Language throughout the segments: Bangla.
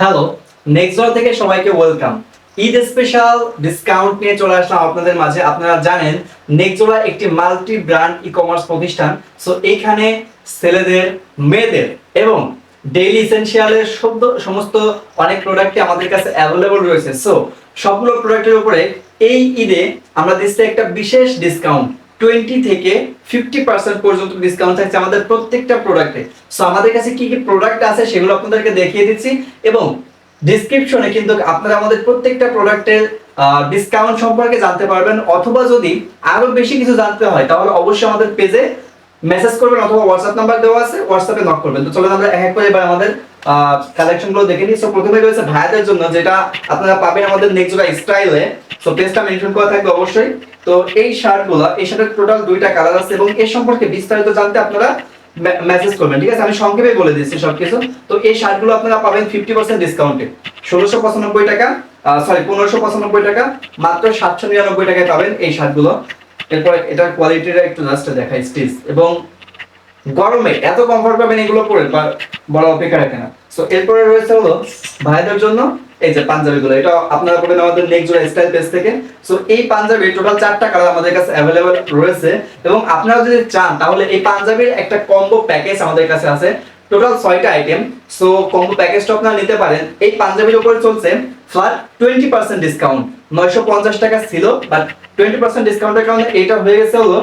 হ্যালো, নেক্সটডোর থেকে সবাইকে ওয়েলকাম। ঈদ স্পেশাল ডিসকাউন্ট নিয়ে চলে আসলাম আপনাদের মাঝে। আপনারা জানেন নেক্সটডোর একটি মাল্টি ব্র্যান্ড ই কমার্স প্রতিষ্ঠান। সো এইখানে ছেলেদের, মেয়েদের এবং ডেইলি এসেনশিয়ালের সমস্ত অনেক প্রোডাক্টই আমাদের কাছে অ্যাভেলেবল রয়েছে। সো সবগুলো প্রোডাক্টের উপরে এই ঈদে আমরা দিচ্ছি একটা বিশেষ ডিসকাউন্ট। 20 থেকে 50% পর্যন্ত ডিসকাউন্ট থাকছে আমাদের প্রত্যেকটা প্রোডাক্টে। সো আমাদের কাছে কি কি প্রোডাক্ট আছে সেগুলো আপনাদেরকে দেখিয়ে দিচ্ছি এবং ডেসক্রিপশনে কিন্তু আপনারা আমাদের প্রত্যেকটা প্রোডাক্টের ডিসকাউন্ট সম্পর্কে জানতে পারবেন, অথবা যদি আরো বেশি কিছু জানতে হয় তাহলে অবশ্যই আমাদের পেজে মেসেজ করবেন অথবা হোয়াটসঅ্যাপ নাম্বার দেওয়া আছে, হোয়াটসঅ্যাপে নক করবেন। তো চলুন আমরা এক এক করে এবার আমাদের কালেকশনগুলো দেখে নিই। সো প্রথমে রয়েছে ভাইয়াদের জন্য, যেটা আপনারা পাবেন আমাদের নেক্সটডোর স্টাইলে। সো পেজটা মেনশন করা থাকবে অবশ্যই। তো এই শার্টগুলো, এই শার্টের টোটাল দুইটা কালার আছে এবং এর সম্পর্কে বিস্তারিত জানতে আপনারা মেসেজ করবেন, ঠিক আছে? আমি সংক্ষেপে বলে দিচ্ছি সবকিছু। তো এই শার্টগুলো আপনারা পাবেন 50% ডিসকাউন্টে 1695 টাকা, 1595 টাকা, মাত্র 799 টাকায় পাবেন এই শার্টগুলো। এরপর এটার কোয়ালিটিটা একটু জাস্ট দেখাই, স্টিচ এবং গরমে এত কমফর্ট পাবেন এগুলো পরে বড় অপেক্ষা রাখে না। সো এরপরে রয়েছে হলো ভাইদের জন্য এই যে পাঞ্জাবিগুলো, এটা আপনারা পাবেন আমাদের নেক্সটডোর স্টাইল পেজ থেকে। সো এই পাঞ্জাবি টোটাল 4টা কালার আমাদের কাছে अवेलेबल রয়েছে এবং আপনারা যদি চান তাহলে এই পাঞ্জাবির একটা কম্বো প্যাকেজ আমাদের কাছে আছে, টোটাল 6টা আইটেম। সো কম্বো প্যাকেজটা আপনারা নিতে পারেন। এই পাঞ্জাবির উপরে চলছে ফ্ল্যাট 20% ডিসকাউন্ট। 950 টাকা ছিল, বাট 20% ডিসকাউন্টের কারণে এটা হয়ে গেছে হলো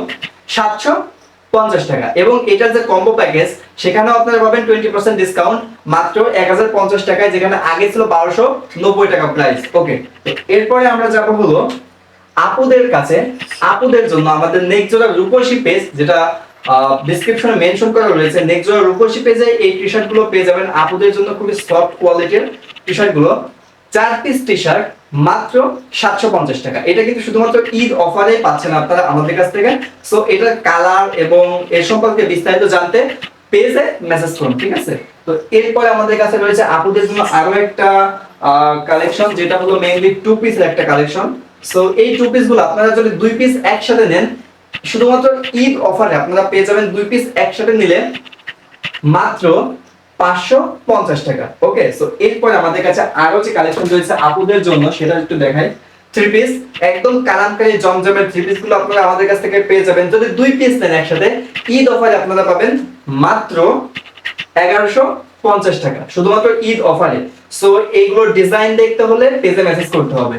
750 টাকা। এবং এটার যে কম্বো প্যাকেজ সেখানেও আপনারা পাবেন 20% ডিসকাউন্ট মাত্র 1050 টাকায়, যেখানে আগে ছিল 1290 টাকা প্রাইস। ওকে, তো এরপরে আমরা যাব হলো আপুদের কাছে। আপুদের জন্য আমাদের নেক্সটডোর রূপসী পেজ, যেটা ডেসক্রিপশনে মেনশন করা রয়েছে, নেক্সটডোর রূপসী পেজে এই টি-শার্ট গুলো পেয়ে যাবেন আপুদের জন্য। খুবই সফট কোয়ালিটির টি-শার্ট গুলো, 4 পিস টি-শার্ট মাত্র 750 টাকা। এটা কিন্তু শুধুমাত্র ঈদ অফারে পাচ্ছেন আপনারা আমাদের কাছ থেকে। সো এটার কালার এবং এর সম্পর্কে বিস্তারিত জানতে পেজে মেসেজ করুন, ঠিক আছে? তো এরপরে আমাদের কাছে রয়েছে আপুদের জন্য আরো একটা কালেকশন, যেটা হলো মেইনলি 2 পিসের একটা কালেকশন। সো এই 2 পিস গুলো আপনারা যদি 2 পিস একসাথে নেন, শুধুমাত্র ঈদ অফারে আপনারা পেয়ে যাবেন 2 পিস একসাথে নিলে মাত্র 550 টাকা। ওকে, সো এরপর আমাদের কাছে আরো যে কালেকশন রয়েছে আপুদের জন্য সেটা একটু দেখাই। 3 পিস একদম কালামকারী জমজমের 3 পিস গুলো আপনারা আমাদের কাছ থেকে পেয়ে যাবেন। যদি 2 পিস নেন একসাথে, ঈদ অফারে আপনারা পাবেন মাত্র 1150 টাকা, শুধুমাত্র ঈদ অফারে। সো এইগুলোর ডিজাইন দেখতে হলে পেজে মেসেজ করতে হবে।